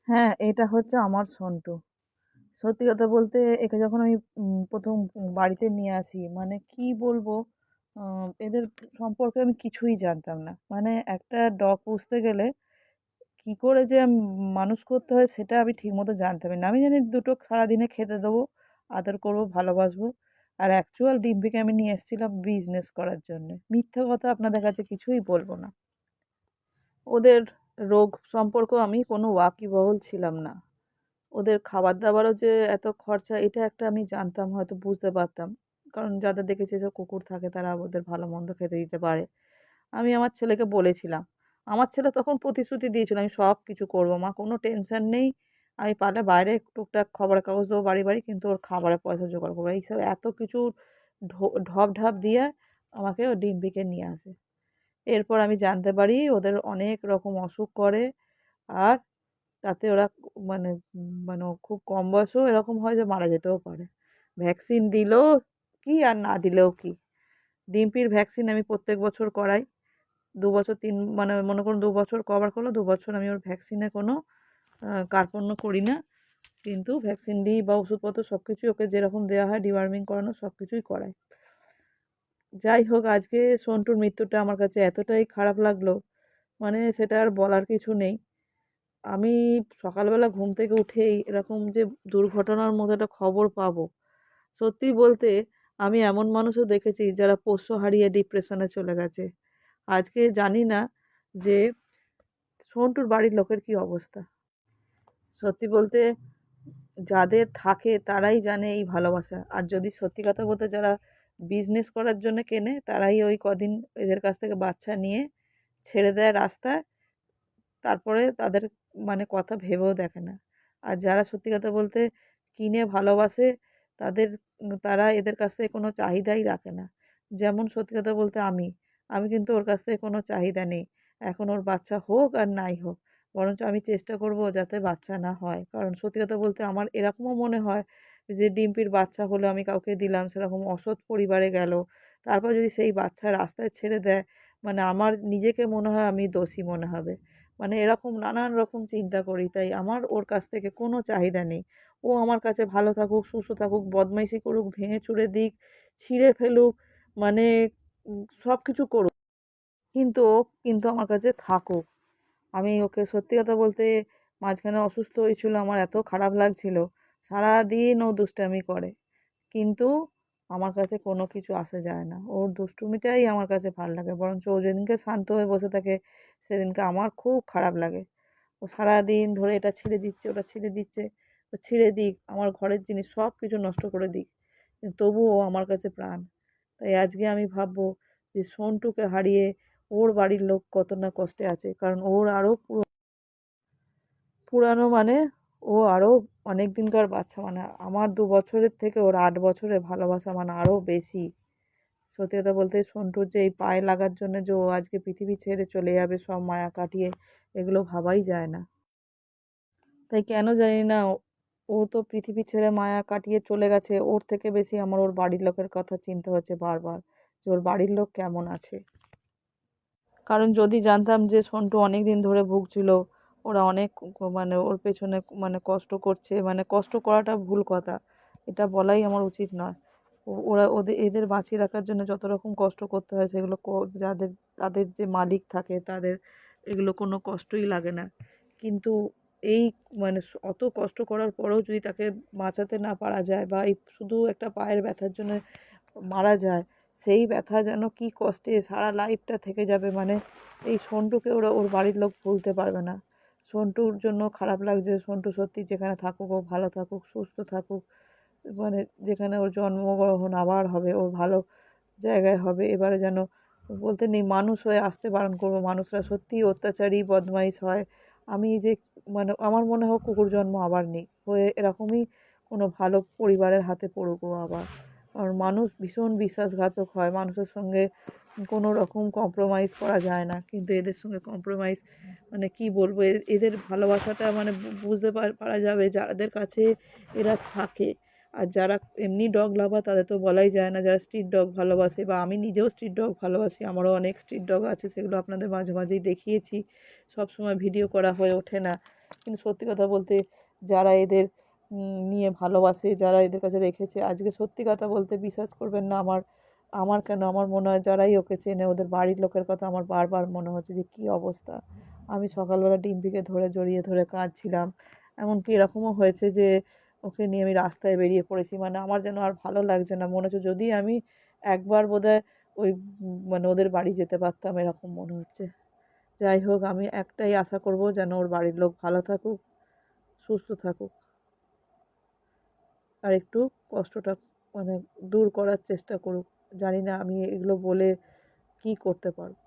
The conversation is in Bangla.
হ্যাঁ, এটা হচ্ছে আমার সন্টু। সত্যি কথা বলতে একে যখন আমি ১ম বাড়িতে নিয়ে আসি, মানে কি বলবো, এদের সম্পর্কে আমি কিছুই জানতাম না। মানে একটা ডগ পুষতে গেলে কি করে যে মানুষ করতে হয় সেটা আমি ঠিকমতো জানতামই না। আমি জানি দুটো সারাদিনে খেতে দেবো, আদর করবো, ভালোবাসবো। আর অ্যাকচুয়াল ডিম্পিকে আমি নিয়ে এসেছিলাম বিজনেস করার জন্যে। মিথ্যা কথা আপনাদের কাছে কিছুই বলব না। ওদের রোগ সম্পর্কেও আমি কোনো ওয়াকিবহাল ছিলাম না। ওদের খাবার-দাবারও যে এত খরচা এটা একটা আমি জানতাম, হয়তো বুঝতে পারতাম। কারণ যাদের দেখেছি এসব কুকুর থাকে তারা ওদের ভালো-মন্দ খেতে দিতে পারে। আমি আমার ছেলেকে বলেছিলাম। আমার ছেলে তখন প্রতিশ্রুতি দিয়েছিল, "আমি সবকিছু করব মা, কোনো টেনশন নেই। আমি পারলে বাইরে টুকটাক খবরের কাগজ দেবো বাড়ি, বাড়ি, কিন্তু ওর খাবারের পয়সা জোগাড় করবো।" এইসব এত কিছু ঢপ-ঢাপ দিয়ে আমাকে ও ডিম্পিকে নিয়ে আসে। এরপর আমি জানতে পারি ওদের অনেক রকম অসুখ করে। আর তাতে ওরা মানে খুব কম বয়সেও এরকম হয় যে মারা যেতেও পারে। ভ্যাকসিন দিলেও কি আর না দিলেও কি। ডিম্পির ভ্যাকসিন আমি প্রত্যেক বছর করাই। ২ বছর মানে মনে করুন ২ বছর কভার করলো, ২ বছর আমি ওর ভ্যাকসিনে কোনো কার্পণ্য করি না। কিন্তু ভ্যাকসিন দিই বা ওষুধপত্র সবকিছুই ওকে যেরকম দেওয়া হয় ডিওয়ার্মিং করানো সবকিছুই করাই। যাই হোক, আজকে সন্টুর মৃত্যুটা আমার কাছে এতটাই খারাপ লাগলো, মানে সেটা আর বলার কিছু নেই। আমি সকালবেলা ঘুম থেকে উঠেই এরকম যে দুর্ঘটনার মধ্যে একটা খবর পাবো, সত্যি বলতে আমি এমন মানুষও দেখেছি যারা পোষ্য হারিয়ে ডিপ্রেশনে চলে গেছে। আজকে জানি না যে সন্টুর বাড়ির লোকের কি অবস্থা। সত্যি বলতে যাদের থাকে তারাই জানে এই ভালোবাসা। আর যদি সত্যি কথা বলতে যারা বিজনেস করার জন্য কেনে তারাই ওই কদিন এদের কাছ থেকে বাচ্চা নিয়ে ছেড়ে দেয় রাস্তায়, তারপরে তাদের মানে কথা ভেবেও দেখে না। আর যারা সত্যি কথা বলতে কিনে ভালোবাসে তারা এদের কাছ থেকে কোনো চাহিদাই রাখে না। যেমন সত্যি কথা বলতে আমি কিন্তু ওর কাছ থেকে কোনো চাহিদা নেই। এখন ওর বাচ্চা হোক আর নাই হোক। বরঞ্চ আমি চেষ্টা করব যাতে বাচ্চা না হয়। কারণ সত্যি কথা বলতে আমার এরকমও মনে হয় যে ডিম্পির বাচ্চা হলো আমি কাউকে দিলাম, সেরকম অসৎ পরিবারে গেল। তারপর যদি সেই বাচ্চা রাস্তায় ছেড়ে দেয়, মানে আমার নিজেকে মনে হয় আমি দোষী মনে হবে। মানে এরকম নানান রকম চিন্তা করি, তাই আমার ওর কাছ থেকে কোনো চাহিদা নেই। ও আমার কাছে ভালো থাকুক, সুস্থ থাকুক, বদমাইশি করুক, ভেঙে চুরে দিক, ছিঁড়ে ফেলুক, মানে সব কিছু করুক, কিন্তু ও কিন্তু আমার কাছে থাকুক। আমি ওকে সত্যি কথা বলতে মাঝখানে অসুস্থ হয়েছিল, আমার এত খারাপ লাগছিল। সারাদিন ও দুষ্টামি করে, কিন্তু আমার কাছে কোনো কিছু আসে যায় না। ওর দুষ্টুমিটাই আমার কাছে ভাল লাগে, বরঞ্চ ও যেদিনকে শান্ত হয়ে বসে থাকে সেদিনকে আমার খুব খারাপ লাগে। ও সারাদিন ধরে এটা ছিঁড়ে দিচ্ছে, ওটা ছিঁড়ে দিচ্ছে। তো ছিঁড়ে দিক, আমার ঘরের জিনিস সব কিছু নষ্ট করে দিক, কিন্তু তবুও ও আমার কাছে প্রাণ। তাই আজকে আমি ভাববো যে সন্টুকে হারিয়ে ওর বাড়ির লোক কত না কষ্টে আছে, কারণ ওর আরও পুরানো, মানে ও আরও অনেক দিনকার বাচ্চা, মানে আমার ২ বছরের থেকে ওর ৮ বছরের ভালোবাসা, মানে আরও বেশি। সত্যি কথা বলতে সন্টুর যে এই পায়ে লাগার জন্য যে ও আজকে পৃথিবী ছেড়ে চলে যাবে সব মায়া কাটিয়ে, এগুলো ভাবাই যায় না। তাই কেন জানি না ও তো পৃথিবী ছেড়ে মায়া কাটিয়ে চলে গেছে, ওর থেকে বেশি আমার ওর বাড়ির লোকের কথা চিন্তা হচ্ছে বারবার, যে ওর বাড়ির লোক কেমন আছে। কারণ যদি জানতাম যে সন্টু অনেক দিন ধরে ভুগছিল, ওরা অনেক মানে ওর পেছনে মানে কষ্ট করছে, মানে কষ্ট করাটা ভুল কথা, এটা বলাই আমার উচিত নয়। ওরা এদের বাঁচিয়ে রাখার জন্য যত রকম কষ্ট করতে হয় সেগুলো যাদের তাদের যে মালিক থাকে তাদের এগুলো কোনো কষ্টই লাগে না। কিন্তু এই মানে অত কষ্ট করার পরেও যদি তাকে বাঁচাতে না পারা যায়, বা এই শুধু একটা পায়ের ব্যথার জন্য মারা যায়, সেই ব্যথা যেন কি কষ্টে সারা লাইফটা থেকে যাবে। মানে এই সন্টুকে ওর বাড়ির লোক ভুলতে পারবে না। সন্টুর জন্য খারাপ লাগছে। সন্টু সত্যি যেখানে থাকুক ও ভালো থাকুক, সুস্থ থাকুক, মানে যেখানে ওর জন্মগ্রহণ আবার হবে, ও ভালো জায়গায় হবে। এবারে যেন বলতে নেই মানুষ হয়ে আসতে বারণ করবো। মানুষরা সত্যিই অত্যাচারী, বদমাইশ হয়। আমি যে মানে আমার মনে হয় কুকুর জন্ম আবার নেই হয়ে এরকমই কোনো ভালো পরিবারের হাতে পড়ুক ও আবার। কারণ মানুষ ভীষণ বিশ্বাসঘাতক হয়, মানুষের সঙ্গে কোনো রকম কম্প্রোমাইজ করা যায় না, কিন্তু এদের সঙ্গে কম্প্রোমাইজ, মানে কি বলবো, এদের ভালোবাসাটা মানে বুঝতে পারা যাবে যাদের কাছে এরা থাকে। আর যারা এমনি ডগ লাভার তাদের তো বলাই যায় না, যারা স্ট্রিট ডগ ভালোবাসে, বা আমি নিজেও স্ট্রিট ডগ ভালোবাসি, আমারও অনেক স্ট্রিট ডগ আছে, সেগুলো আপনাদের মাঝে মাঝেই দেখিয়েছি, সব সময় ভিডিও করা হয়ে ওঠে না। কিন্তু সত্যি কথা বলতে যারা এদের নিয়ে ভালোবাসে, যারা এদের কাছে রেখেছে, আজকে সত্যি কথা বলতে বিশ্বাস করবেন না, আমার আমার কেন আমার মনে হয় যারাই ওকে চেনে ওদের বাড়ির লোকের কথা আমার বারবার মনে হচ্ছে যে কী অবস্থা। আমি সকালবেলা ডিম্পিকে ধরে জড়িয়ে ধরে কাঁদছিলাম, এমনকি এরকমও হয়েছে যে ওকে নিয়ে আমি রাস্তায় বেরিয়ে পড়েছি, মানে আমার যেন আর ভালো লাগছে না, মনে হচ্ছে যদি আমি একবার বোধহয় ওই মানে ওদের বাড়ি যেতে পারতাম এরকম মনে হচ্ছে। যাই হোক, আমি একটাই আশা করব যেন ওর বাড়ির লোক ভালো থাকুক, সুস্থ থাকুক, আর একটু কষ্টটা মানে দূর করার চেষ্টা করুক। জানি না আমি এগুলো বলে কী করতে পারবো।